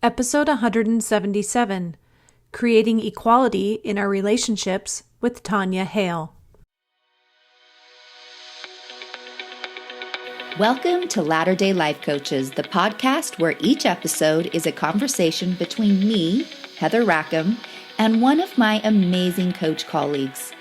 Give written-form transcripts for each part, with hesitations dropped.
Episode 177, Creating Equality in Our Relationships with Tanya Hale. Welcome to Latter-day Life Coaches, the podcast where each episode is a conversation between me, Heather Rackham, and one of my amazing coach colleagues.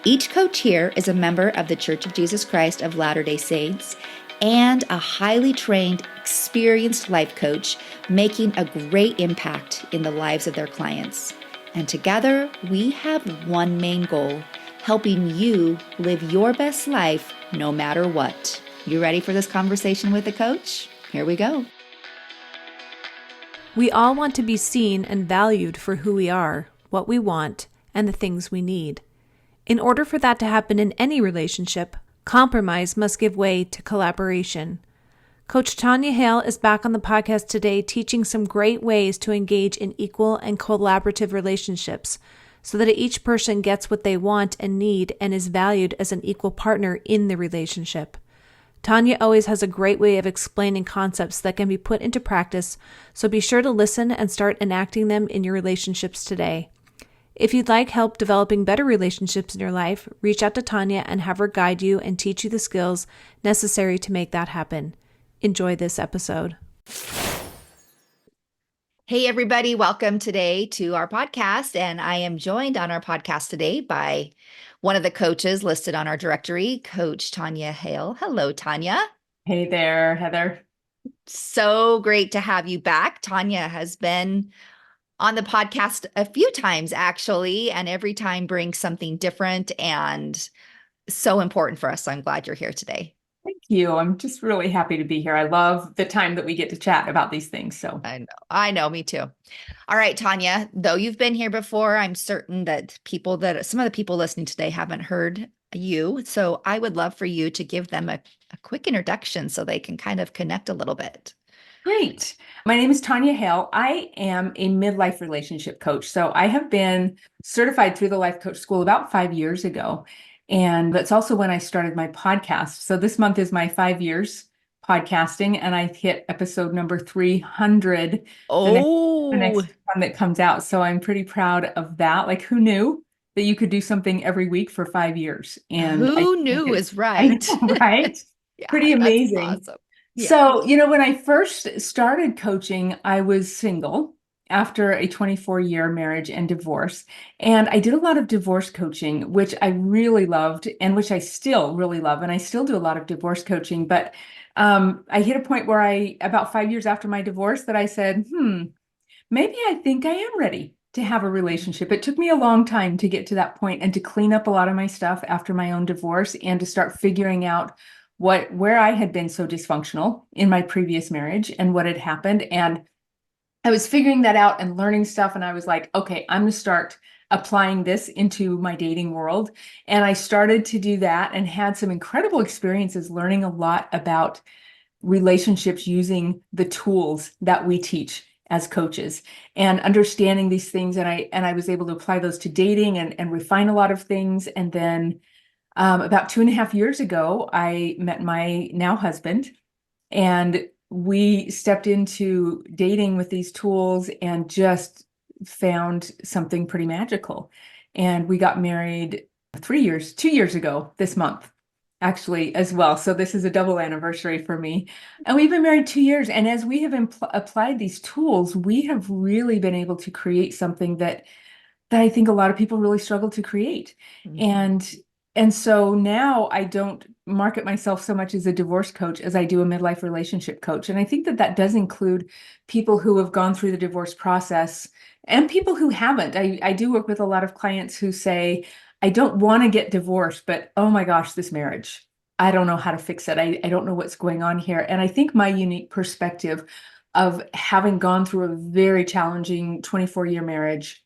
Each coach here is a member of the Church of Jesus Christ of Latter-day Saints and a highly trained, experienced life coach making a great impact in the lives of their clients. And together, we have one main goal, helping you live your best life no matter what. You ready for this conversation with a coach? Here we go. We all want to be seen and valued for who we are, what we want, and the things we need. In order for that to happen in any relationship, compromise must give way to collaboration. Coach Tanya Hale is back on the podcast today teaching some great ways to engage in equal and collaborative relationships so that each person gets what they want and need and is valued as an equal partner in the relationship. Tanya always has a great way of explaining concepts that can be put into practice, so be sure to listen and start enacting them in your relationships today. If you'd like help developing better relationships in your life, reach out to Tanya and have her guide you and teach you the skills necessary to make that happen. Enjoy this episode. Hey, everybody. Welcome today to our podcast. And I am joined on our podcast today by one of the coaches listed on our directory, Coach Tanya Hale. Hello, Tanya. Hey there, Heather. So great to have you back. Tanya has been on the podcast a few times, actually, and every time brings something different and so important for us. So I'm glad you're here today. Thank you. I'm just really happy to be here. I love the time that we get to chat about these things. So I know, me too. All right, Tanya, though you've been here before, I'm certain that some of the people listening today haven't heard you. So I would love for you to give them a quick introduction so they can kind of connect a little bit. Great. My name is Tanya Hale. I am a midlife relationship coach. So I have been certified through the Life Coach School about 5 years ago. And that's also when I started my podcast. So this month is my 5 years podcasting, and I hit episode number 300. The next one that comes out. So I'm pretty proud of that. Like, who knew that you could do something every week for 5 years? And who knew is right. I know, right? Yeah, pretty amazing. Awesome. Yeah. So, when I first started coaching, I was single after a 24-year marriage and divorce. And I did a lot of divorce coaching, which I really loved and which I still really love. And I still do a lot of divorce coaching. But I hit a point where about 5 years after my divorce, that I said, maybe I think I am ready to have a relationship. It took me a long time to get to that point and to clean up a lot of my stuff after my own divorce and to start figuring out where I had been so dysfunctional in my previous marriage and what had happened. And I was figuring that out and learning stuff. And I was like, okay, I'm going to start applying this into my dating world. And I started to do that and had some incredible experiences learning a lot about relationships using the tools that we teach as coaches and understanding these things. And I was able to apply those to dating and refine a lot of things. And then about 2.5 years ago, I met my now husband, and we stepped into dating with these tools and just found something pretty magical. And we got married 2 years ago this month, actually, as well. So this is a double anniversary for me. And we've been married 2 years. And as we have applied these tools, we have really been able to create something that I think a lot of people really struggle to create. Mm-hmm. And so now I don't market myself so much as a divorce coach as I do a midlife relationship coach. And I think that does include people who have gone through the divorce process and people who haven't. I do work with a lot of clients who say, I don't want to get divorced, but oh my gosh, this marriage, I don't know how to fix it. I don't know what's going on here. And I think my unique perspective of having gone through a very challenging 24-year marriage,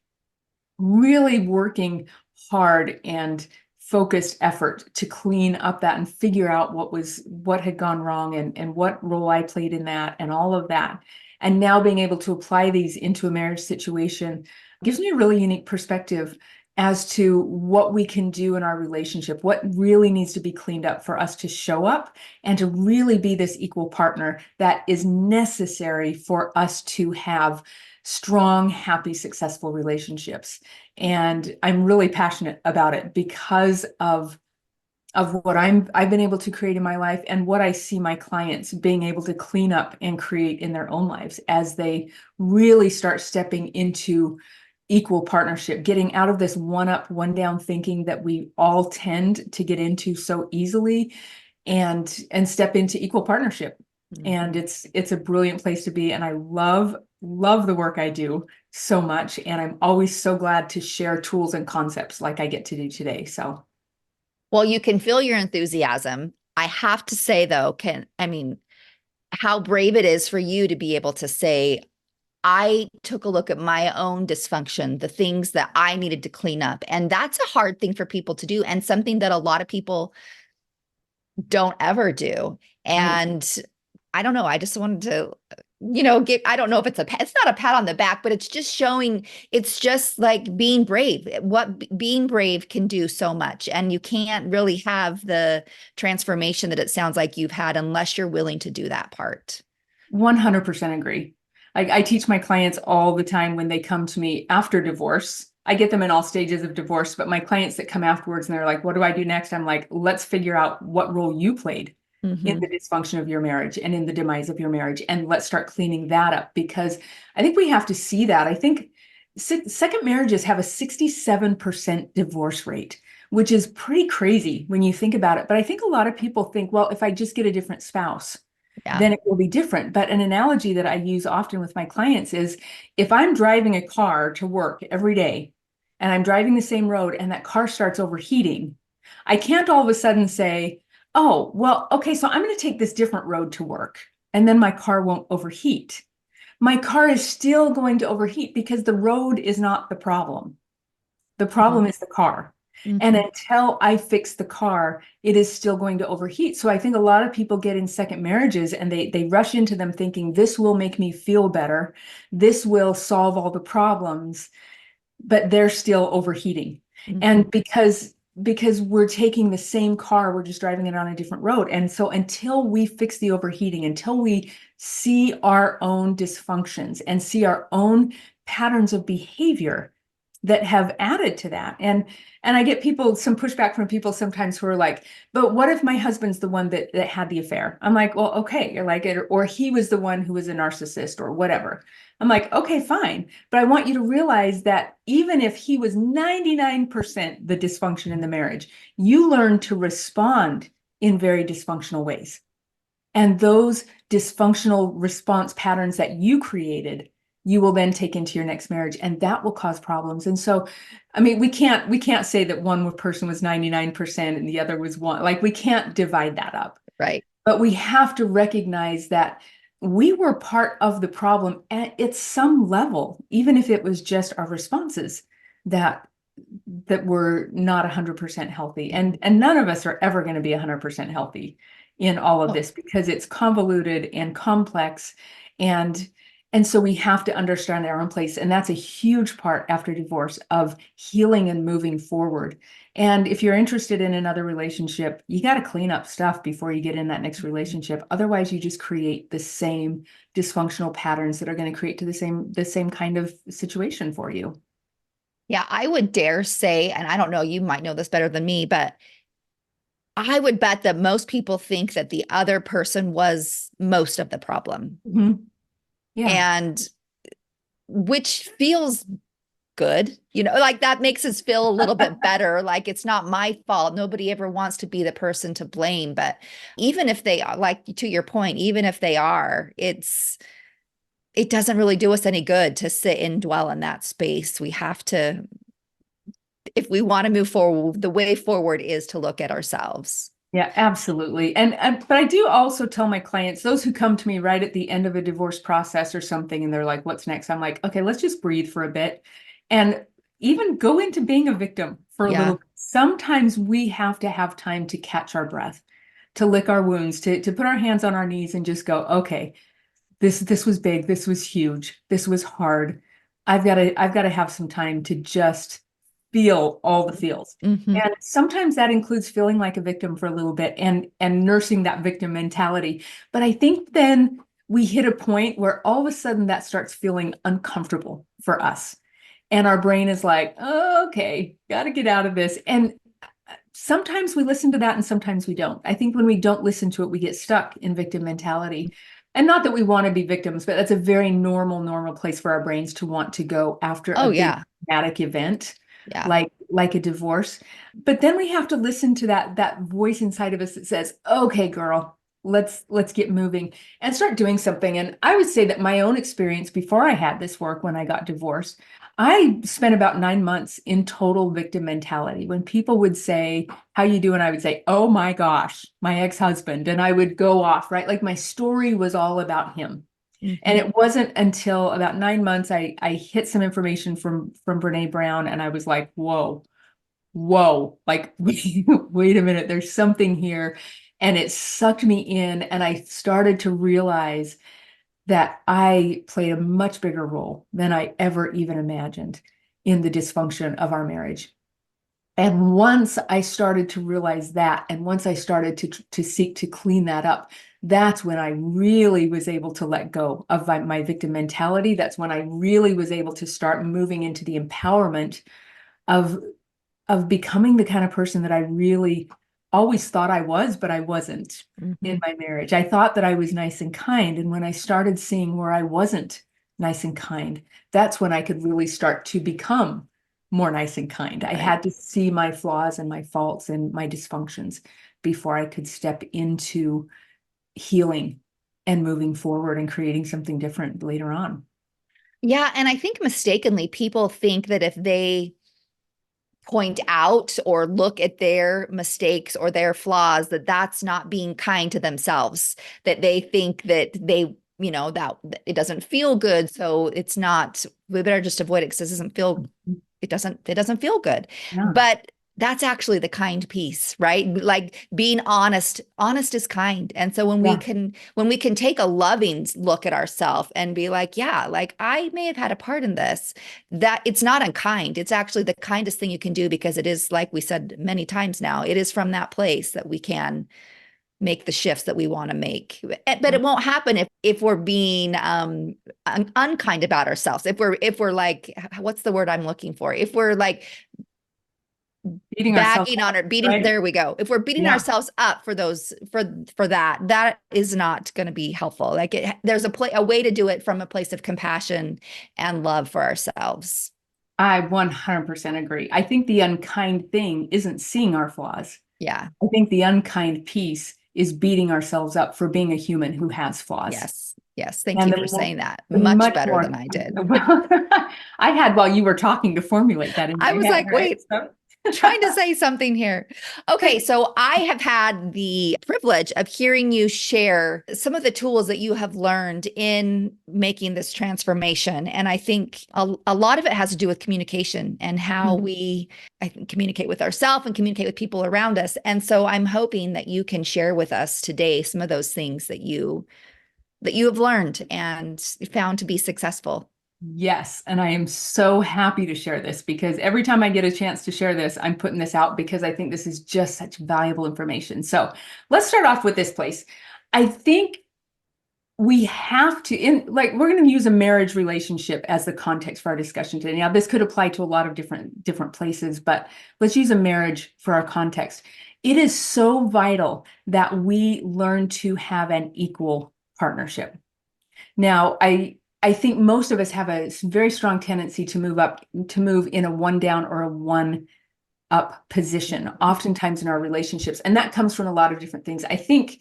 really working hard and focused effort to clean up that and figure out what had gone wrong and what role I played in that and all of that. And now being able to apply these into a marriage situation gives me a really unique perspective as to what we can do in our relationship, what really needs to be cleaned up for us to show up and to really be this equal partner that is necessary for us to have strong, happy, successful relationships. And I'm really passionate about it because of what I've been able to create in my life and what I see my clients being able to clean up and create in their own lives as they really start stepping into equal partnership, getting out of this one up, one down thinking that we all tend to get into so easily, and step into equal partnership. And it's a brilliant place to be. And I love the work I do so much. And I'm always so glad to share tools and concepts like I get to do today. So Well, you can feel your enthusiasm. I have to say, though, how brave it is for you to be able to say, I took a look at my own dysfunction, the things that I needed to clean up. And that's a hard thing for people to do, and something that a lot of people don't ever do. right. And I don't know. I just wanted to, I don't know if it's not a pat on the back, but it's just showing, it's just like being brave. Being brave can do so much. And you can't really have the transformation that it sounds like you've had unless you're willing to do that part. 100% agree. I teach my clients all the time when they come to me after divorce. I get them in all stages of divorce, but my clients that come afterwards and they're like, what do I do next? I'm like, let's figure out what role you played in Mm-hmm. the dysfunction of your marriage and in the demise of your marriage. And let's start cleaning that up, because I think we have to see that. I think second marriages have a 67% divorce rate, which is pretty crazy when you think about it. But I think a lot of people think, well, if I just get a different spouse, Yeah. then it will be different. But an analogy that I use often with my clients is, if I'm driving a car to work every day and I'm driving the same road and that car starts overheating, I can't all of a sudden say, oh, well, okay, so I'm going to take this different road to work and then my car won't overheat. My car is still going to overheat because the road is not the problem. The problem is the car. And Mm-hmm. until I fix the car, it is still going to overheat. So I think a lot of people get in second marriages and they rush into them thinking this will make me feel better. This will solve all the problems, but they're still overheating. Mm-hmm. And because we're taking the same car, we're just driving it on a different road. And so until we fix the overheating, until we see our own dysfunctions and see our own patterns of behavior that have added to that. And I get some pushback from people sometimes who are like, but what if my husband's the one that had the affair? I'm like, well, okay, you're like it, or he was the one who was a narcissist or whatever. I'm like, okay, fine. But I want you to realize that even if he was 99% the dysfunction in the marriage, you learn to respond in very dysfunctional ways. And those dysfunctional response patterns that you created, you will then take into your next marriage, and that will cause problems. And so, I mean, we can't say that one person was 99% and the other was one. Like, we can't divide that up. Right. But we have to recognize that we were part of the problem at some level, even if it was just our responses that were not 100% healthy. And none of us are ever going to be 100% healthy in all of Oh, this, because it's convoluted and complex, and and so we have to understand our own place. And that's a huge part after divorce of healing and moving forward. And if you're interested in another relationship, you got to clean up stuff before you get in that next relationship. Otherwise, you just create the same dysfunctional patterns that are going to create to the same kind of situation for you. yeah. I would dare say, and I don't know, you might know this better than me, but I would bet that most people think that the other person was most of the problem. Mhm. Yeah. And which feels good, like that makes us feel a little bit better. Like it's not my fault. Nobody ever wants to be the person to blame. But even if they are, like to your point, even if they are, it doesn't really do us any good to sit and dwell in that space. We have to, if we want to move forward, the way forward is to look at ourselves. Yeah, absolutely. And but I do also tell my clients, those who come to me right at the end of a divorce process or something, and they're like, what's next? I'm like, okay, let's just breathe for a bit and even go into being a victim for a Yeah. little. Sometimes we have to have time to catch our breath, to lick our wounds, to put our hands on our knees and just go, okay, this was big, this was huge, this was hard. I've got to have some time to just feel all the feels. Mhm. And sometimes that includes feeling like a victim for a little bit and nursing that victim mentality. But I think then we hit a point where all of a sudden that starts feeling uncomfortable for us. And our brain is like, oh, okay, got to get out of this. And sometimes we listen to that and sometimes we don't. I think when we don't listen to it, we get stuck in victim mentality. And not that we want to be victims, but that's a very normal place for our brains to want to go after a Oh big yeah. traumatic event, Yeah. like a divorce. But then we have to listen to that voice inside of us that says, okay, girl, let's get moving and start doing something. And I would say that my own experience before I had this work when I got divorced, I spent about 9 months in total victim mentality. When people would say, how you doing? I would say, oh my gosh, my ex-husband. And I would go off, right? Like my story was all about him. And Mhm. it wasn't until about 9 months I hit some information from Brene Brown and I was like, whoa, like wait a minute, there's something here. And it sucked me in. And I started to realize that I played a much bigger role than I ever even imagined in the dysfunction of our marriage. And once I started to realize that, and once I started to seek to clean that up, that's when I really was able to let go of my victim mentality. That's when I really was able to start moving into the empowerment of becoming the kind of person that I really always thought I was, but I wasn't in Mhm. my marriage. I thought that I was nice and kind. And when I started seeing where I wasn't nice and kind, that's when I could really start to become more nice and kind. I Right. had to see my flaws and my faults and my dysfunctions before I could step into healing and moving forward and creating something different later on. Yeah, and I think mistakenly people think that if they point out or look at their mistakes or their flaws, that that's not being kind to themselves, that they think that they, that it doesn't feel good, so it's not, we better just avoid it because it doesn't feel, it doesn't feel good. Yeah. But that's actually the kind piece, right? Like being honest is kind. And so Yeah. when we can take a loving look at ourselves and be like, yeah, like I may have had a part in this, that it's not unkind. It's actually the kindest thing you can do, because it is, like we said many times now, it is from that place that we can make the shifts that we want to make. But it won't happen if we're being unkind about ourselves. If we're like, what's the word I'm looking for? If we're like Beating ourselves bagging on up, it, beating, right? there we go. If we're beating Yeah. ourselves up for those, for that is not going to be helpful. Like there's a way to do it from a place of compassion and love for ourselves. I 100% agree. I think the unkind thing isn't seeing our flaws. Yeah. I think the unkind piece is beating ourselves up for being a human who has flaws. Yes. Yes. Thank And you for saying that. the Much much better more, than I did. well, I had while you were talking to formulate that in I my was head, like, right? wait, So, trying to say something here. Okay, so I have had the privilege of hearing you share some of the tools that you have learned in making this transformation. And I think a lot of it has to do with communication and how we, I think, communicate with ourselves and communicate with people around us. And so I'm hoping that you can share with us today some of those things that you have learned and found to be successful. yes, and I am so happy to share this because every time I get a chance to share this, I'm putting this out because I think this is just such valuable information. So let's start off with this place. I think we have to we're going to use a marriage relationship as the context for our discussion today. Now, this could apply to a lot of different places, but let's use a marriage for our context. It is so vital that we learn to have an equal partnership. Now, I think most of us have a very strong tendency to move in a one down or a one up position, oftentimes in our relationships. And that comes from a lot of different things. I think,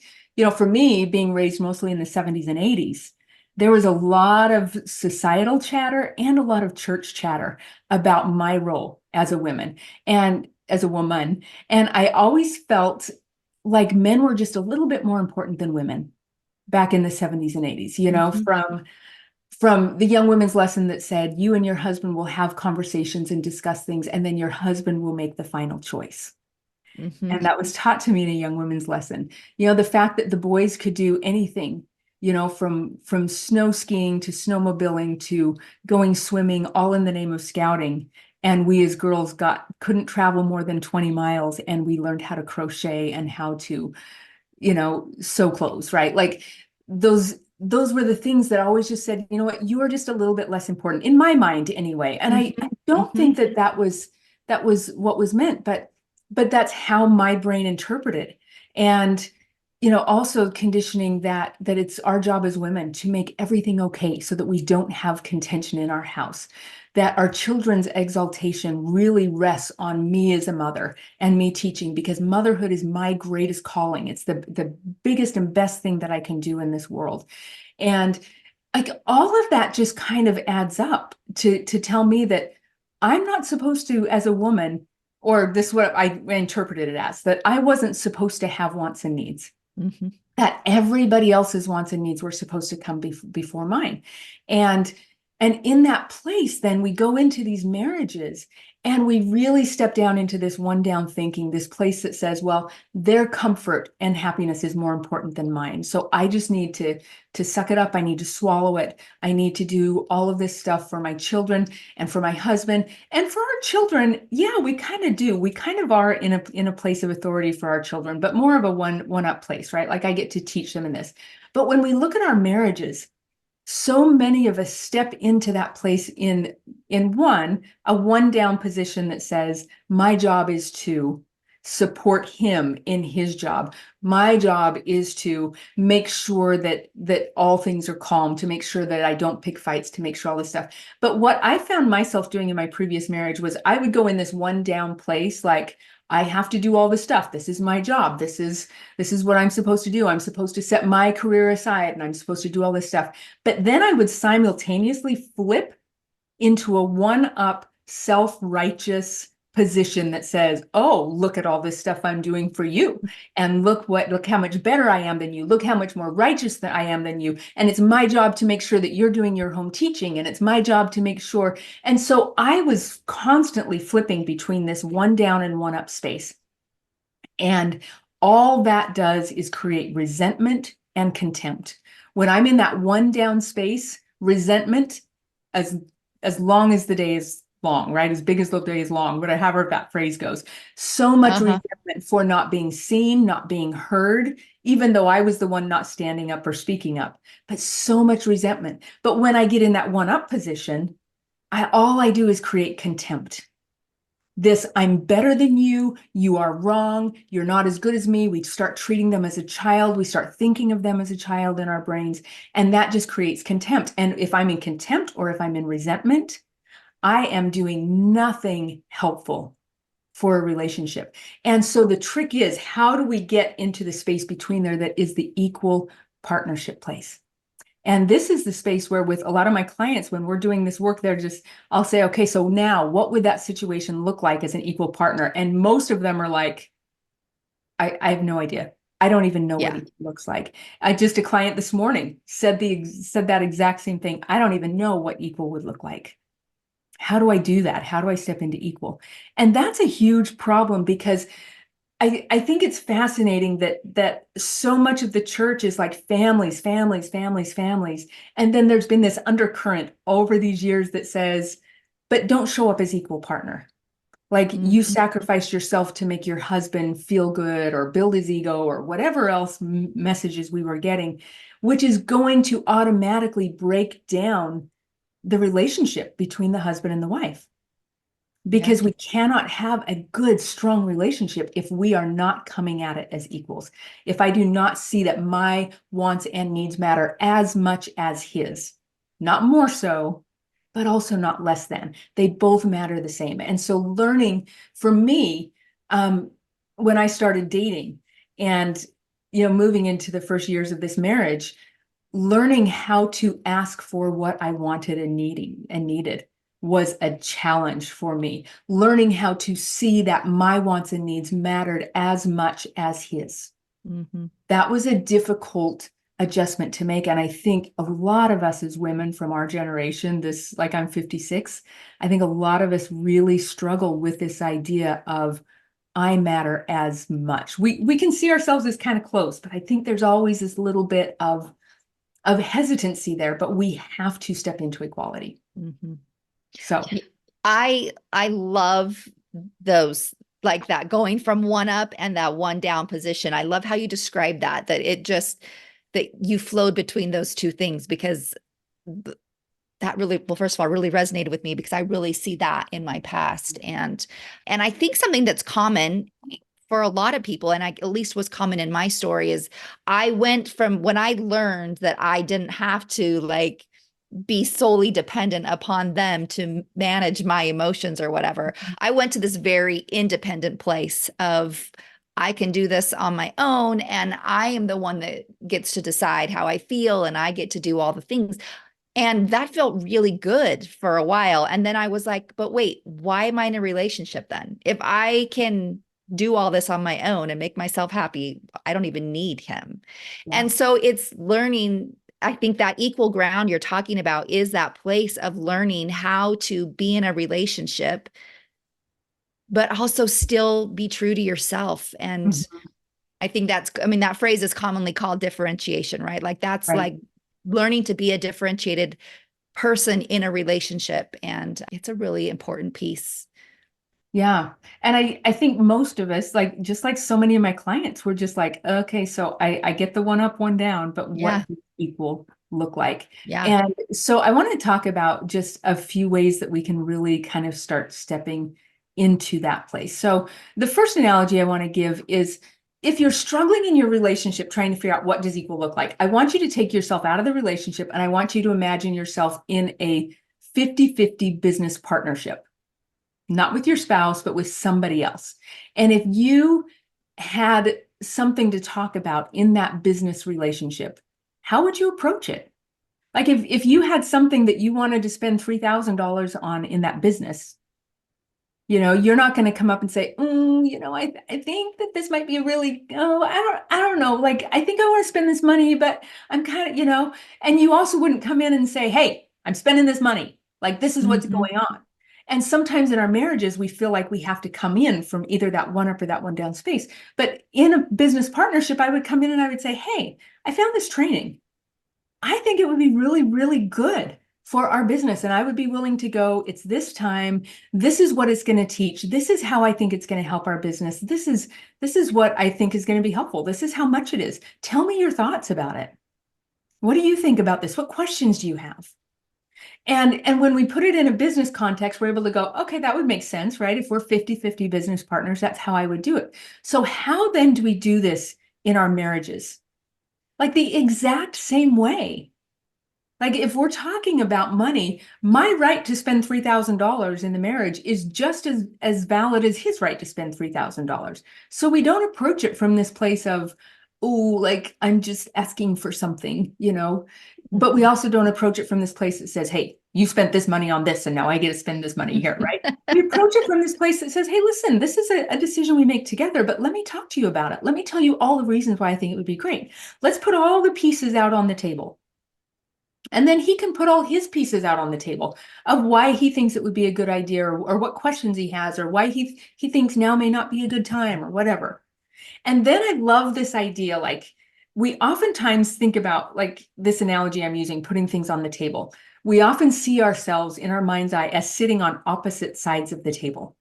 for me, being raised mostly in the 70s and 80s, there was a lot of societal chatter and a lot of church chatter about my role as a woman and as a woman. And I always felt like men were just a little bit more important than women back in the 70s and 80s, Mhm. from the young women's lesson that said you and your husband will have conversations and discuss things, and then your husband will make the final choice. Mhm. And that was taught to me in a young women's lesson. The fact that the boys could do anything, from snow skiing to snowmobiling to going swimming, all in the name of scouting. And we as girls couldn't travel more than 20 miles, and we learned how to crochet and how to, sew clothes, right? Like those were the things that I always just said, you know what, you are just a little bit less important in my mind anyway. And I don't Mm-hmm. think that was what was meant, but that's how my brain interpreted. And also conditioning that it's our job as women to make everything okay so that we don't have contention in our house, that our children's exaltation really rests on me as a mother and me teaching, because motherhood is my greatest calling. It's the biggest and best thing that I can do in this world. And like all of that just kind of adds up to tell me that I'm not supposed to, as a woman, or this is what I interpreted it as, that I wasn't supposed to have wants and needs, Mm-hmm. that everybody else's wants and needs were supposed to come before mine. And in that place, then we go into these marriages and we really step down into this one down thinking, this place that says, well, their comfort and happiness is more important than mine. So I just need to suck it up. I need to swallow it. I need to do all of this stuff for my children and for my husband and for our children. Yeah, we kind of do. We kind of are in a place of authority for our children, but more of a one up place, right? Like I get to teach them in this. But when we look at our marriages, so many of us step into that place in a one down position that says, my job is to support him in his job. My job is to make sure that all things are calm, to make sure that I don't pick fights, to make sure all this stuff. But what I found myself doing in my previous marriage was I would go in this one down place, like, I have to do all this stuff. This is my job. This is what I'm supposed to do. I'm supposed to set my career aside and I'm supposed to do all this stuff. But then I would simultaneously flip into a one-up, self-righteous position that says, oh, look at all this stuff I'm doing for you. And look how much better I am than you. Look how much more righteous that I am than you. And it's my job to make sure that you're doing your home teaching. And it's my job to make sure. And so I was constantly flipping between this one down and one up space. And all that does is create resentment and contempt. When I'm in that one down space, resentment, as long as the day is long, right? As big as the day is long, however that phrase goes. So much Uh-huh. resentment for not being seen, not being heard, even though I was the one not standing up or speaking up, but so much resentment. But when I get in that one up position, all I do is create contempt. This, I'm better than you are wrong, you're not as good as me. We start treating them as a child, we start thinking of them as a child in our brains, and that just creates contempt. And if I'm in contempt or if I'm in resentment, I am doing nothing helpful for a relationship. And so the trick is, how do we get into the space between there that is the equal partnership place? And this is the space where, with a lot of my clients, when we're doing this work, I'll say, okay, so now what would that situation look like as an equal partner? And most of them are like, I have no idea. I don't even know what Yeah. it looks like. A client this morning said that exact same thing. I don't even know what equal would look like. How do I do that? How do I step into equal? And that's a huge problem, because I think it's fascinating that so much of the church is like families, families, families, families. And then there's been this undercurrent over these years that says, but don't show up as equal partner. Like, you Mm-hmm. sacrificed yourself to make your husband feel good or build his ego or whatever else messages we were getting, which is going to automatically break down the relationship between the husband and the wife, Yeah. because we cannot have a good, strong relationship if we are not coming at it as equals. If I do not see that my wants and needs matter as much as his, not more so, but also not less than. They both matter the same. And so learning, for me, um, when I started dating and moving into the first years of this marriage, learning how to ask for what I wanted and needed was a challenge for me. Learning how to see that my wants and needs mattered as much as his. Mm-hmm. That was a difficult adjustment to make. And I think a lot of us as women from our generation, like, I'm 56, I think a lot of us really struggle with this idea of, I matter as much. We can see ourselves as kind of close, but I think there's always this little bit of hesitancy there, but we have to step into equality. Mm-hmm. So, I love those, like that going from one up and that one down position. I love how you described that it just that you flowed between those two things, because that really, well, first of all, really resonated with me because I really see that in my past. And I think something that's common for a lot of people, and I at least was common in my story, is I went from when I learned that I didn't have to like be solely dependent upon them to manage my emotions or whatever. I went to this very independent place of I can do this on my own, and I am the one that gets to decide how I feel, and I get to do all the things. And that felt really good for a while. And then I was like, but wait, why am I in a relationship then? If I can do all this on my own and make myself happy, I don't even need him. Yeah. And so it's learning. I think that equal ground you're talking about is that place of learning how to be in a relationship, but also still be true to yourself. And Mhm. I think that's, I mean, that phrase is commonly called differentiation, right? Like that's Right. like learning to be a differentiated person in a relationship. And it's a really important piece. Yeah. And I think most of us, like just like so many of my clients, were just like, okay, so I get the one up, one down, but Yeah. what does equal look like? Yeah. And so I want to talk about just a few ways that we can really kind of start stepping into that place. So the first analogy I want to give is if you're struggling in your relationship, trying to figure out what does equal look like, I want you to take yourself out of the relationship and I want you to imagine yourself in a 50-50 business partnership, not with your spouse, but with somebody else. And if you had something to talk about in that business relationship, how would you approach it? Like if you had something that you wanted to spend $3,000 on in that business, you're not going to come up and say, I think that this might be a really, I don't know. Like, I think I want to spend this money, but I'm kind of, and you also wouldn't come in and say, hey, I'm spending this money. Like, this is what's Mhm. going on. And sometimes in our marriages, we feel like we have to come in from either that one up or that one down space. But in a business partnership, I would come in and I would say, hey, I found this training. I think it would be really, really good for our business. And I would be willing to go, it's this time. This is what it's going to teach. This is how I think it's going to help our business. This is what I think is going to be helpful. This is how much it is. Tell me your thoughts about it. What do you think about this? What questions do you have? And when we put it in a business context, we're able to go, okay, that would make sense, right? If we're 50-50 business partners, that's how I would do it. So how then do we do this in our marriages? Like the exact same way. Like if we're talking about money, my right to spend $3,000 in the marriage is just as valid as his right to spend $3,000. So we don't approach it from this place of, oh, like I'm just asking for something. But we also don't approach it from this place that says, hey, you spent this money on this and now I get to spend this money here, right? We approach it from this place that says, hey, listen, this is a decision we make together, but let me talk to you about it. Let me tell you all the reasons why I think it would be great. Let's put all the pieces out on the table. And then he can put all his pieces out on the table of why he thinks it would be a good idea, or what questions he has, or why he thinks now may not be a good time or whatever. And then I love this idea, like we oftentimes think about like this analogy I'm using, putting things on the table. We often see ourselves in our mind's eye as sitting on opposite sides of the table.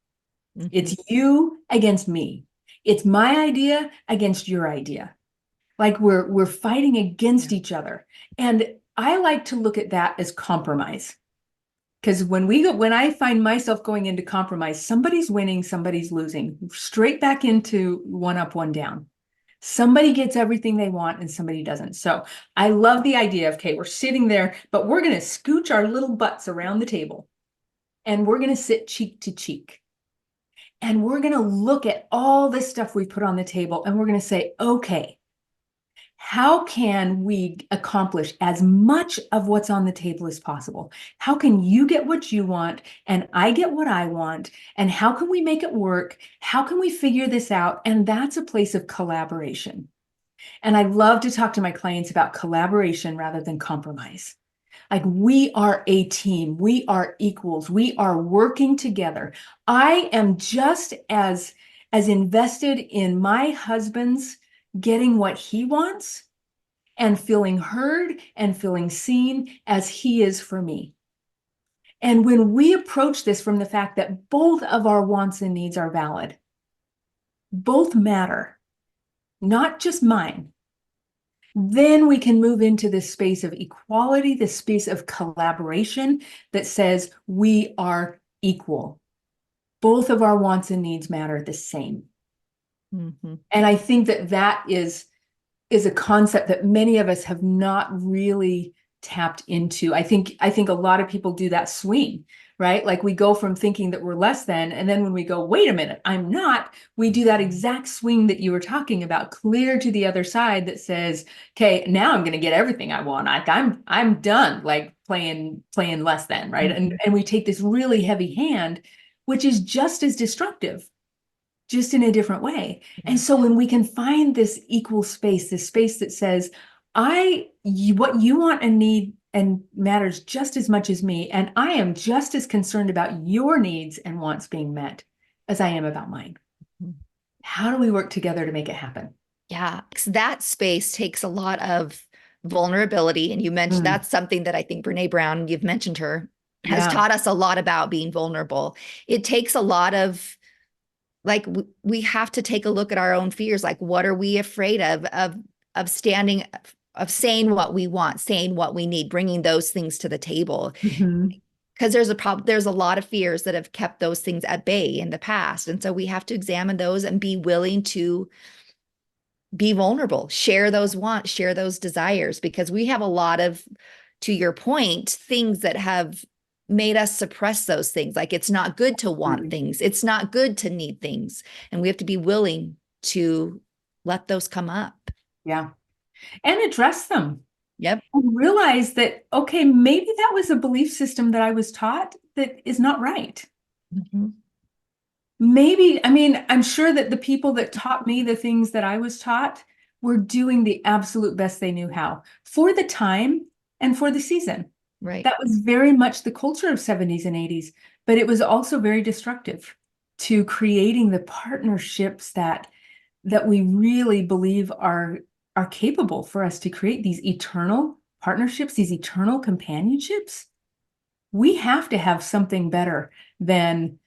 Mhm. It's you against me. It's my idea against your idea. Like we're fighting Yeah. against each other. And I like to look at that as compromise. Because when I find myself going into compromise, somebody's winning, somebody's losing, straight back into one up, one down. Somebody gets everything they want and somebody doesn't. So I love the idea of, okay, we're sitting there, but we're going to scooch our little butts around the table and we're going to sit cheek to cheek. And we're going to look at all this stuff we put on the table and we're going to say, okay, how can we accomplish as much of what's on the table as possible? How can you get what you want and I get what I want? And how can we make it work? How can we figure this out? And that's a place of collaboration. And I love to talk to my clients about collaboration rather than compromise. Like we are a team, we are equals, we are working together. I am just as invested in my husband's getting what he wants and feeling heard and feeling seen as he is for me. And when we approach this from the fact that both of our wants and needs are valid, both matter, not just mine, then we can move into this space of equality, this space of collaboration that says we are equal. Both of our wants and needs matter the same. Mm-hmm. And I think that that is a concept that many of us have not really tapped into. I think a lot of people do that swing, right? Like we go from thinking that we're less than, and then when we go, wait a minute, I'm not, we do that exact swing that you were talking about, clear to the other side that says, okay, now I'm going to get everything I want. I'm done like playing less than, right? Mm-hmm. And we take this really heavy hand, which is just as destructive, just in a different way. And so when we can find this equal space, this space that says, what you want and need and matters just as much as me, and I am just as concerned about your needs and wants being met as I am about mine. How do we work together to make it happen? Yeah, that space takes a lot of vulnerability. And you mentioned that's something that I think Brene Brown, you've mentioned her, has taught us a lot about being vulnerable. It takes a lot of, like, we have to take a look at our own fears. Like, what are we afraid of standing, of saying what we want, saying what we need, bringing those things to the table. Because there's a lot of fears that have kept those things at bay in the past. And so we have to examine those and be willing to be vulnerable, share those wants, share those desires, because we have a lot of, to your point, things that have made us suppress those things. Like, it's not good to want things. It's not good to need things. And we have to be willing to let those come up. Yeah. And address them. Yep. And realize that, okay, maybe that was a belief system that I was taught that is not right. Mm-hmm. Maybe, I mean, I'm sure that the people that taught me the things that I was taught were doing the absolute best they knew how for the time and for the season. Right. That was very much the culture of 70s and 80s, but it was also very destructive to creating the partnerships that we really believe are capable for us to create these eternal partnerships, these eternal companionships. We have to have something better than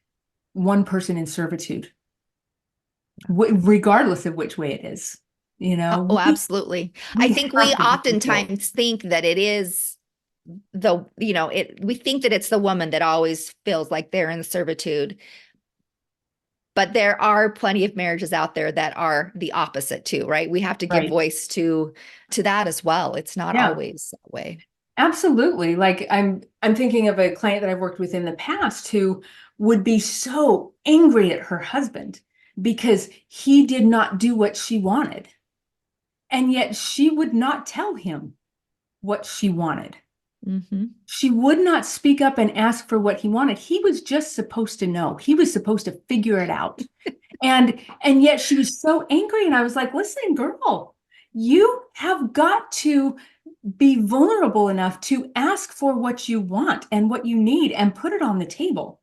one person in servitude, regardless of which way it is. Oh, absolutely. I think we have to be equal. oftentimes think that it is we think that it's the woman that always feels like they're in servitude. But there are plenty of marriages out there that are the opposite too, right? We have to give voice to that as well. It's not always that way. Absolutely. Like I'm thinking of a client that I've worked with in the past who would be so angry at her husband because he did not do what she wanted. And yet she would not tell him what she wanted. Mm-hmm. She would not speak up and ask for what he wanted. He was just supposed to know. He was supposed to figure it out. And yet she was so angry. And I was like, listen, girl, you have got to be vulnerable enough to ask for what you want and what you need and put it on the table,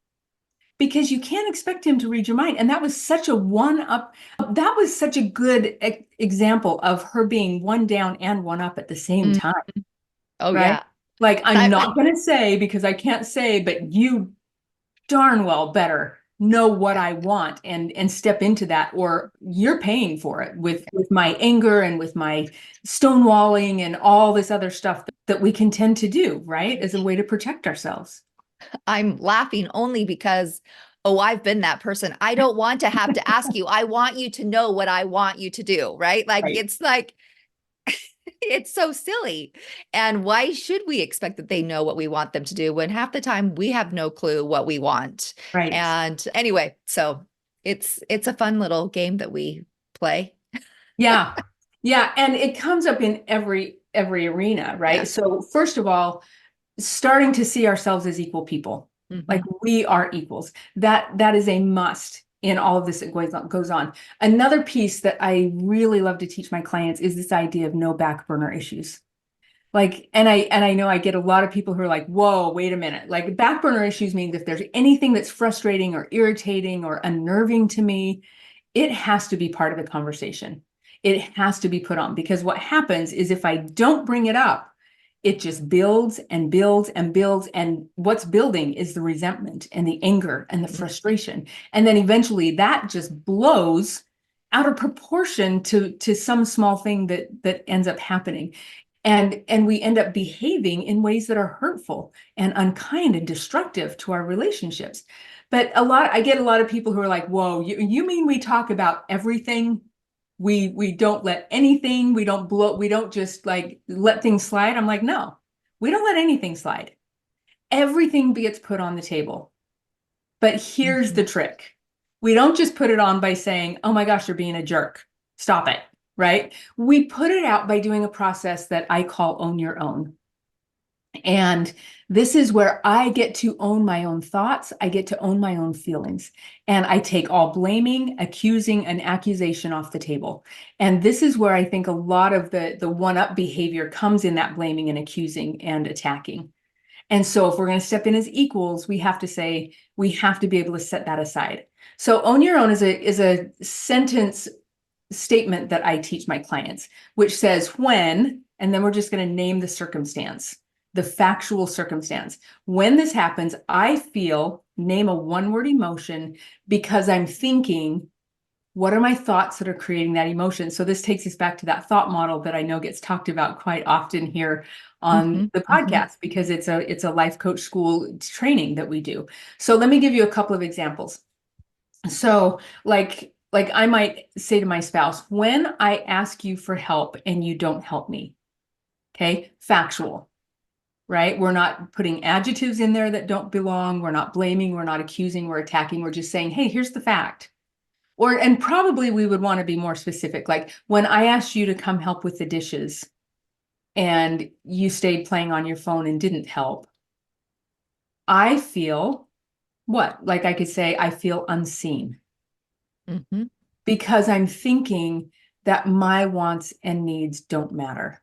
because you can't expect him to read your mind. And that was such a that was such a good example of her being one down and one up at the same time. Oh, right? yeah. Like, I'm not going to say because I can't say, but you darn well better know what I want and step into that, or you're paying for it with my anger and with my stonewalling and all this other stuff that we can tend to do, right? As a way to protect ourselves. I'm laughing only because, I've been that person. I don't want to have to ask you. I want you to know what I want you to do, right? It's like, it's so silly. And why should we expect that they know what we want them to do when half the time we have no clue what we want? Right. And anyway, so it's a fun little game that we play. Yeah. Yeah. And it comes up in every arena, right? Yeah. So first of all, starting to see ourselves as equal people. Mm-hmm. Like, we are equals. That is a must in all of this that goes on. Another piece that I really love to teach my clients is this idea of no back burner issues. Like, and I know I get a lot of people who are like, whoa, wait a minute. Like, back burner issues means if there's anything that's frustrating or irritating or unnerving to me, it has to be part of the conversation. It has to be put on, because what happens is if I don't bring it up, it just builds and builds and builds. And what's building is the resentment and the anger and the frustration. And then eventually that just blows out of proportion to some small thing that ends up happening. And we end up behaving in ways that are hurtful and unkind and destructive to our relationships. But I get a lot of people who are like, whoa, you mean we talk about everything? We don't let anything, we don't just like let things slide. I'm like, no, we don't let anything slide. Everything gets put on the table. But here's the trick. We don't just put it on by saying, oh my gosh, you're being a jerk. Stop it, right? We put it out by doing a process that I call own your own. And this is where I get to own my own thoughts. I get to own my own feelings. And I take all blaming, accusing, and accusation off the table. And this is where I think a lot of the one-up behavior comes in, that blaming and accusing and attacking. And so if we're going to step in as equals, we have to be able to set that aside. So own your own is a sentence statement that I teach my clients, which says when, and then we're just going to name the circumstance, the factual circumstance. When this happens, I feel, name a one-word emotion, because I'm thinking, what are my thoughts that are creating that emotion? So this takes us back to that thought model that I know gets talked about quite often here on the podcast, because it's a life coach school training that we do. So let me give you a couple of examples. So like I might say to my spouse, when I ask you for help and you don't help me, okay, factual, right? We're not putting adjectives in there that don't belong. We're not blaming, we're not accusing, we're attacking. We're just saying, hey, here's the fact. And probably we would want to be more specific. Like when I asked you to come help with the dishes and you stayed playing on your phone and didn't help, I feel what? Like I could say, I feel unseen. Because I'm thinking that my wants and needs don't matter.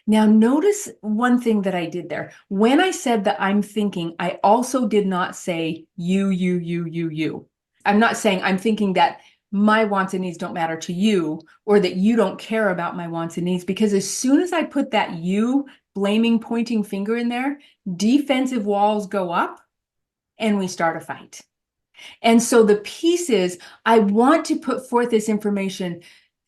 Now, notice one thing that I did there. When I said that I'm thinking, I also did not say you. I'm not saying I'm thinking that my wants and needs don't matter to you, or that you don't care about my wants and needs, because as soon as I put that you blaming, pointing finger in there, defensive walls go up and we start a fight. And so the piece is, I want to put forth this information,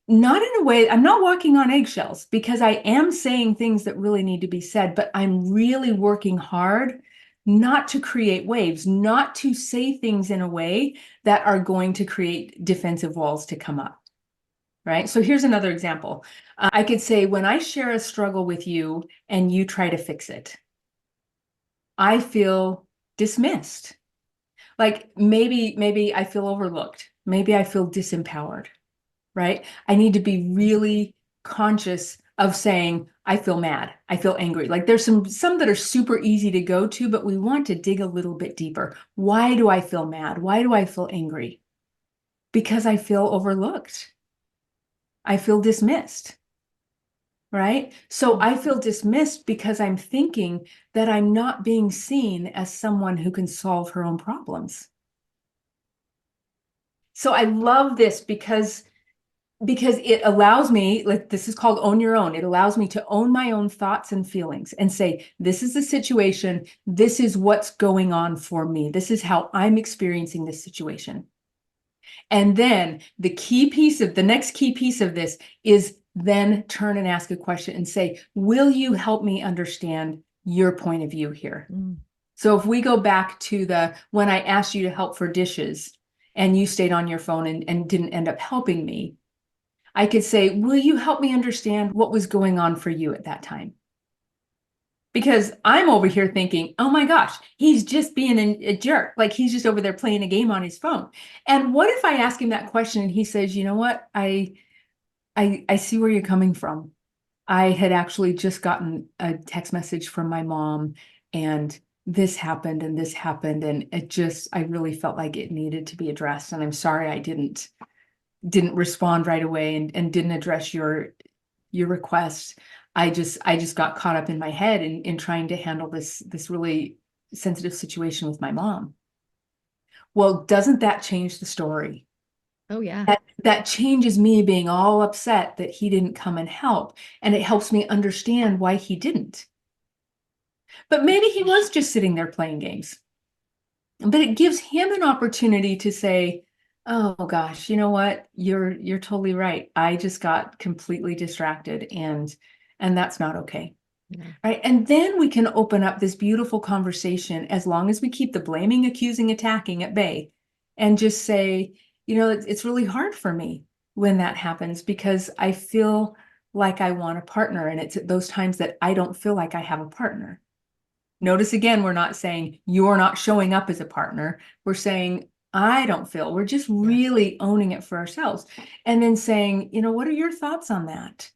not in a way, I'm not walking on eggshells, because I am saying things that really need to be said, but I'm really working hard not to create waves, not to say things in a way that are going to create defensive walls to come up, right? So here's another example. I could say, when I share a struggle with you and you try to fix it, I feel dismissed. Like maybe I feel overlooked. Maybe I feel disempowered, right? I need to be really conscious of saying, I feel mad, I feel angry. Like there's some that are super easy to go to, but we want to dig a little bit deeper. Why do I feel mad? Why do I feel angry? Because I feel overlooked. I feel dismissed, right? So I feel dismissed because I'm thinking that I'm not being seen as someone who can solve her own problems. So I love this because it allows me, like this is called own your own. It allows me to own my own thoughts and feelings and say, this is the situation. This is what's going on for me. This is how I'm experiencing this situation. And then the next key piece of this is then turn and ask a question and say, will you help me understand your point of view here? So if we go back to when I asked you to help for dishes and you stayed on your phone and didn't end up helping me, I could say, will you help me understand what was going on for you at that time? Because I'm over here thinking, oh my gosh, he's just being a jerk. Like he's just over there playing a game on his phone. And what if I ask him that question and he says, you know what? I see where you're coming from. I had actually just gotten a text message from my mom, and this happened and this happened. And I really felt like it needed to be addressed. And I'm sorry I didn't respond right away and didn't address your request. I just got caught up in my head in trying to handle this really sensitive situation with my mom. Well, doesn't that change the story? Oh, yeah. that changes me being all upset that he didn't come and help. And it helps me understand why he didn't. But maybe he was just sitting there playing games. But it gives him an opportunity to say, oh gosh, you know what? You're totally right. I just got completely distracted and that's not okay. Yeah. Right. And then we can open up this beautiful conversation as long as we keep the blaming, accusing, attacking at bay and just say, it's really hard for me when that happens because I feel like I want a partner. And it's at those times that I don't feel like I have a partner. Notice again, we're not saying you're not showing up as a partner. We're saying, I don't feel. We're just really owning it for ourselves. And then saying, what are your thoughts on that?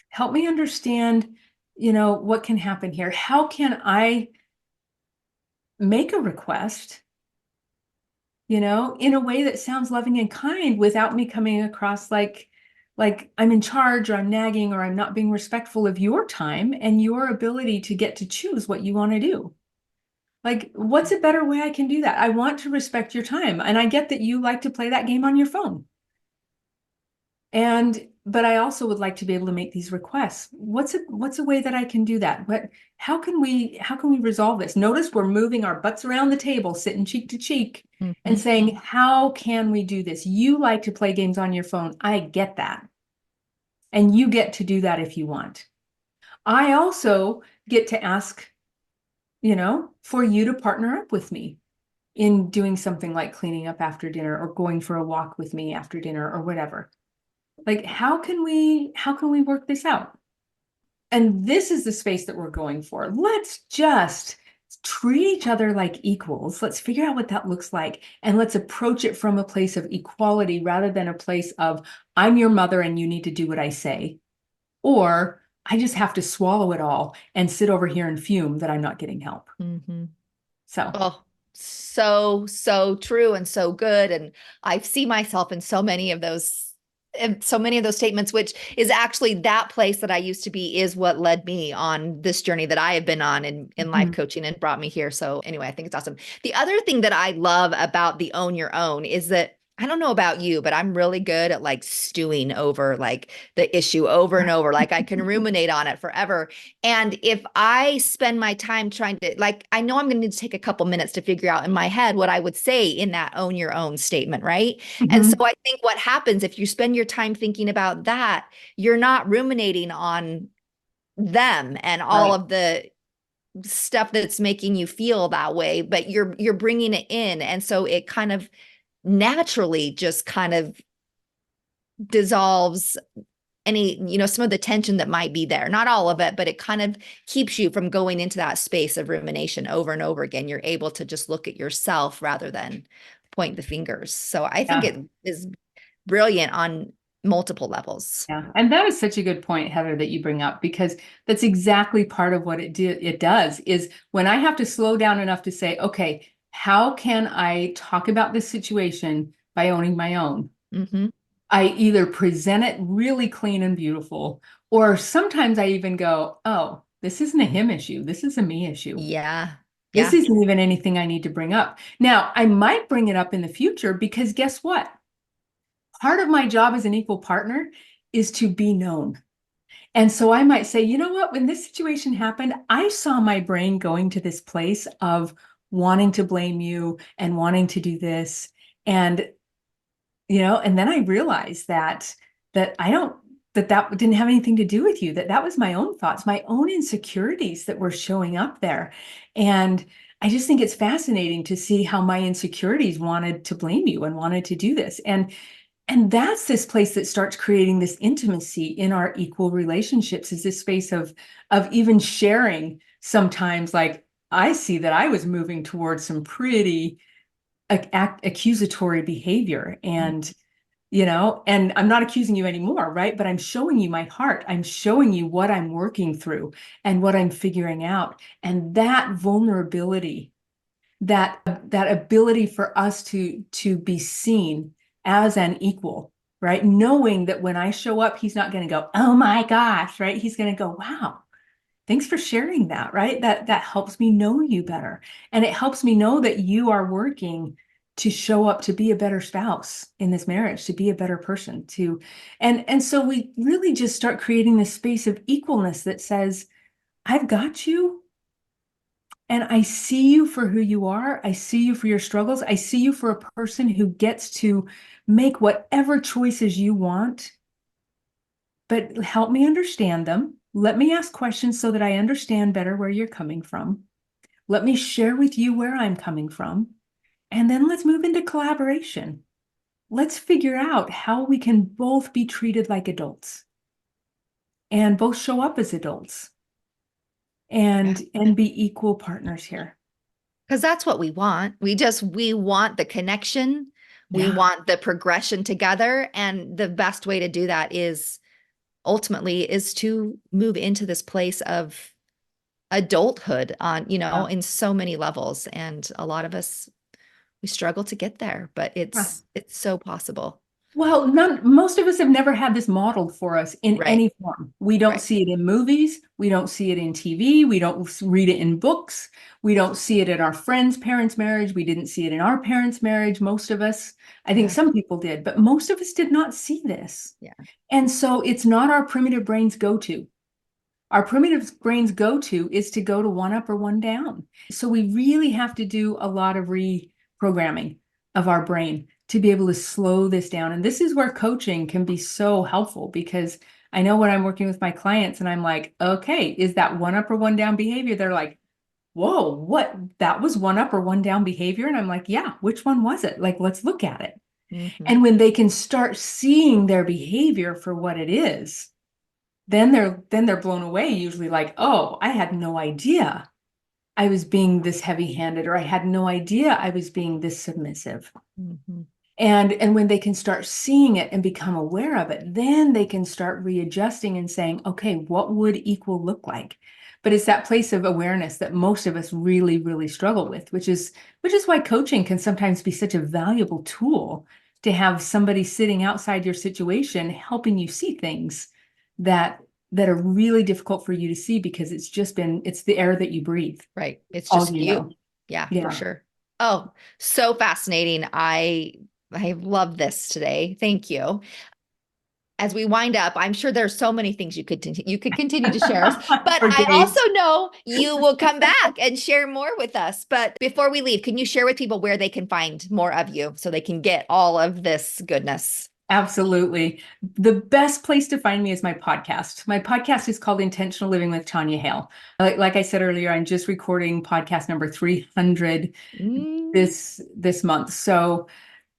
Help me understand, what can happen here. How can I make a request, in a way that sounds loving and kind without me coming across like I'm in charge or I'm nagging or I'm not being respectful of your time and your ability to get to choose what you want to do. Like, what's a better way I can do that? I want to respect your time. And I get that you like to play that game on your phone. But I also would like to be able to make these requests. What's a way that I can do that? How can we resolve this? Notice we're moving our butts around the table, sitting cheek to cheek and saying, how can we do this? You like to play games on your phone. I get that. And you get to do that if you want. I also get to ask, for you to partner up with me in doing something like cleaning up after dinner or going for a walk with me after dinner or whatever. Like, how can we work this out? And this is the space that we're going for. Let's just treat each other like equals. Let's figure out what that looks like. And let's approach it from a place of equality rather than a place of, I'm your mother and you need to do what I say. Or I just have to swallow it all and sit over here and fume that I'm not getting help. So. Oh, so true and so good. And I see myself in so many of those statements, which is actually that place that I used to be is what led me on this journey that I have been on in life coaching and brought me here. So anyway, I think it's awesome. The other thing that I love about the own your own is that I don't know about you, but I'm really good at like stewing over like the issue over and over. Like I can ruminate on it forever. And if I spend my time trying to, like, I know I'm going to need to take a couple minutes to figure out in my head what I would say in that own your own statement, right? And so I think what happens if you spend your time thinking about that, you're not ruminating on them and all of the stuff that's making you feel that way, but you're bringing it in. And so it kind of naturally just kind of dissolves any, some of the tension that might be there. Not all of it, but it kind of keeps you from going into that space of rumination over and over again. You're able to just look at yourself rather than point the fingers. So I think it is brilliant on multiple levels. Yeah. And that is such a good point, Heather, that you bring up, because that's exactly part of what it does is when I have to slow down enough to say, okay, how can I talk about this situation by owning my own? I either present it really clean and beautiful, or sometimes I even go, oh, this isn't a him issue. This is a me issue. Yeah. This isn't even anything I need to bring up. Now, I might bring it up in the future because guess what? Part of my job as an equal partner is to be known. And so I might say, you know what, when this situation happened, I saw my brain going to this place of wanting to blame you and wanting to do this. And, and then I realized that that didn't have anything to do with you, that was my own thoughts, my own insecurities that were showing up there. And I just think it's fascinating to see how my insecurities wanted to blame you and wanted to do this. And that's this place that starts creating this intimacy in our equal relationships, is this space of even sharing sometimes, like, I see that I was moving towards some pretty accusatory behavior. And, and I'm not accusing you anymore, right? But I'm showing you my heart. I'm showing you what I'm working through and what I'm figuring out. And that vulnerability, that ability for us to be seen as an equal, right? Knowing that when I show up, he's not going to go, oh my gosh, right? He's going to go, wow, thanks for sharing that, right? That helps me know you better. And it helps me know that you are working to show up to be a better spouse in this marriage, to be a better person, and so we really just start creating this space of equalness that says, I've got you. And I see you for who you are. I see you for your struggles. I see you for a person who gets to make whatever choices you want, but help me understand them. Let me ask questions so that I understand better where you're coming from. Let me share with you where I'm coming from. And then let's move into collaboration. Let's figure out how we can both be treated like adults and both show up as adults and be equal partners here. Because that's what we want. We want the connection. We Yeah. want the progression together. And the best way to do that is ultimately is to move into this place of adulthood on, Yeah. in so many levels. And a lot of us, we struggle to get there, but Yeah. it's so possible. Well, most of us have never had this modeled for us in Right. any form. We don't Right. see it in movies. We don't see it in TV. We don't read it in books. We don't see it in our friends' parents' marriage. We didn't see it in our parents' marriage, most of us. I think Yeah. some people did, but most of us did not see this. Yeah. And so it's not our primitive brain's go-to. Our primitive brain's go-to is to go to one up or one down. So we really have to do a lot of reprogramming of our brain to be able to slow this down. And this is where coaching can be so helpful, because I know when I'm working with my clients and I'm like, okay, is that one up or one down behavior? They're like, whoa, what? That was one up or one down behavior? And I'm like, yeah, which one was it? Like, let's look at it. Mhm. And when they can start seeing their behavior for what it is, then they're blown away, usually, like, oh, I had no idea I was being this heavy-handed, or I had no idea I was being this submissive. Mhm. And when they can start seeing it and become aware of it, then they can start readjusting and saying, okay, what would equal look like? But it's that place of awareness that most of us really, really struggle with, which is why coaching can sometimes be such a valuable tool, to have somebody sitting outside your situation helping you see things that that are really difficult for you to see, because it's the air that you breathe. Right. It's All just you you. know. Yeah, for Yeah. sure. Oh, so fascinating. I love this today. Thank you. As we wind up, I'm sure there's so many things you could continue to share us, but For I days. also know you will come back and share more with us. But before we leave, can you share with people where they can find more of you so they can get all of this goodness? Absolutely. The best place to find me is my podcast. My podcast is called Intentional Living with Tanya Hale. Like I said earlier, I'm just recording podcast number 300 Mm, this month. So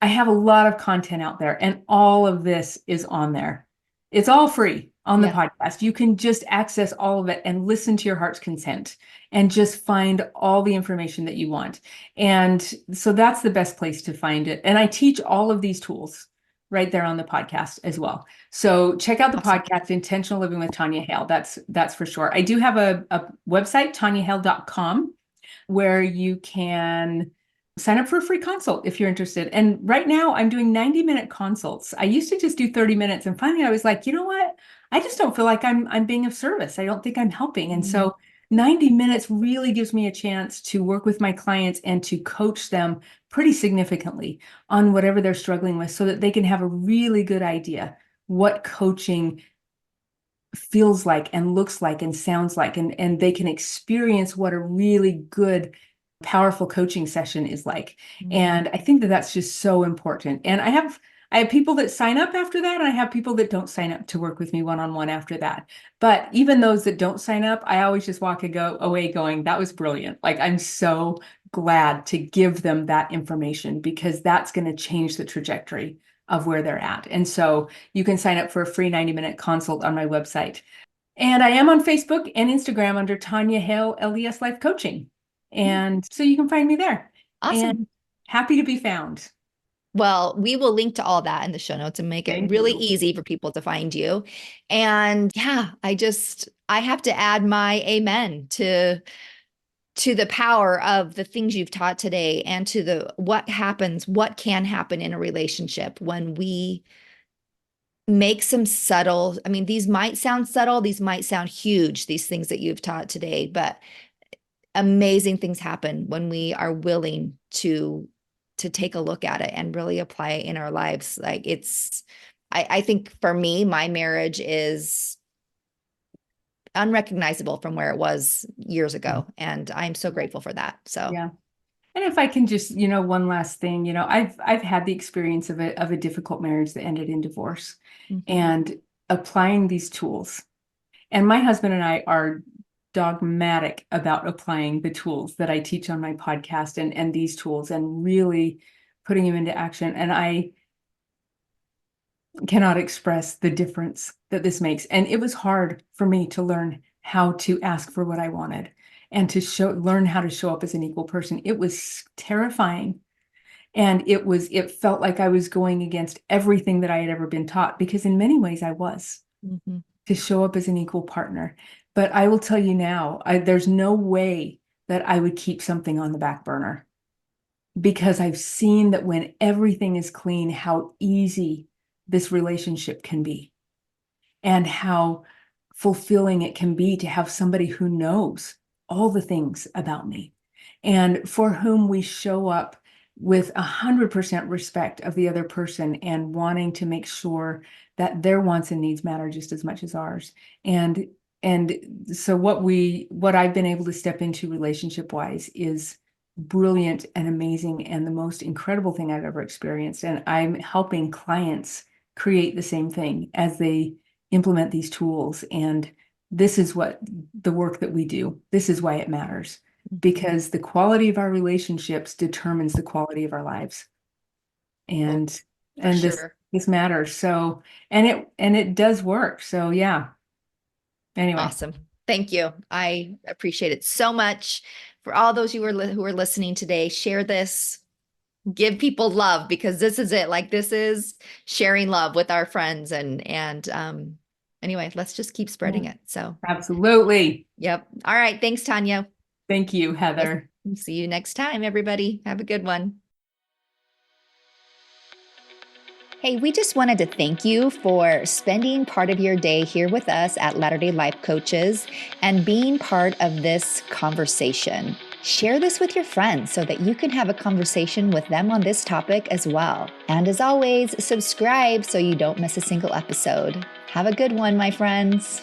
I have a lot of content out there, and all of this is on there. It's all free on the yeah. podcast. You can just access all of it and listen to your heart's content and just find all the information that you want. And so that's the best place to find it. And I teach all of these tools right there on the podcast as well. So check out the Awesome. podcast, Intentional Living with Tanya Hale. That's for sure. I do have a website, tanyahale.com, where you can sign up for a free consult if you're interested. And right now I'm doing 90-minute consults. I used to just do 30 minutes, and finally I was like, you know what? I just don't feel like I'm being of service. I don't think I'm helping. And Mm, so 90 minutes really gives me a chance to work with my clients and to coach them pretty significantly on whatever they're struggling with, so that they can have a really good idea what coaching feels like and looks like and sounds like, and they can experience what a really good, powerful coaching session is like. mhm. And I think that that's just so important. And I have people that sign up after that, and I have people that don't sign up to work with me one-on-one after that. But even those that don't sign up, I always just away going, that was brilliant. Like, I'm so glad to give them that information, because that's going to change the trajectory of where they're at. And so you can sign up for a free 90-minute consult on my website. And I am on Facebook and Instagram under Tanya Hale LES Life Coaching. And so you can find me there. Awesome. And happy to be found. Well, we will link to all that in the show notes and make it Thank really you. easy for people to find you. And yeah, I have to add my amen to the power of the things you've taught today, and to the what can happen in a relationship when we make some subtle, I mean, these might sound subtle, these might sound huge, these things that you've taught today, but amazing things happen when we are willing to to take a look at it and really apply it in our lives. Like I think for me, my marriage is unrecognizable from where it was years ago. And I'm so grateful for that. So Yeah. And if I can just, one last thing, I've had the experience of a difficult marriage that ended in divorce, and applying these tools. And my husband and I are dogmatic about applying the tools that I teach on my podcast and these tools and really putting them into action. And I cannot express the difference that this makes. And it was hard for me to learn how to ask for what I wanted and to learn how to show up as an equal person. It was terrifying. And it felt like I was going against everything that I had ever been taught, because in many ways I was, to show up as an equal partner. But I will tell you now, there's no way that I would keep something on the back burner, because I've seen that when everything is clean, how easy this relationship can be, and how fulfilling it can be to have somebody who knows all the things about me and for whom we show up with 100% respect of the other person and wanting to make sure that their wants and needs matter just as much as ours. And so what I've been able to step into relationship wise is brilliant and amazing and the most incredible thing I've ever experienced. And I'm helping clients create the same thing as they implement these tools. And this is what the work that we do. This is why it matters, because the quality of our relationships determines the quality of our lives. And this matters. So, and it does work. So yeah. Anyway. Awesome. Thank you. I appreciate it so much. For all those who are listening today, share this, give people love, because this is it. Like, this is sharing love with our friends. And anyway, let's just keep spreading it. So absolutely. Yep. All right. Thanks, Tanya. Thank you, Heather. See you next time, everybody. Have a good one. Hey, we just wanted to thank you for spending part of your day here with us at Latter-day Life Coaches and being part of this conversation. Share this with your friends so that you can have a conversation with them on this topic as well. And as always, subscribe so you don't miss a single episode. Have a good one, my friends.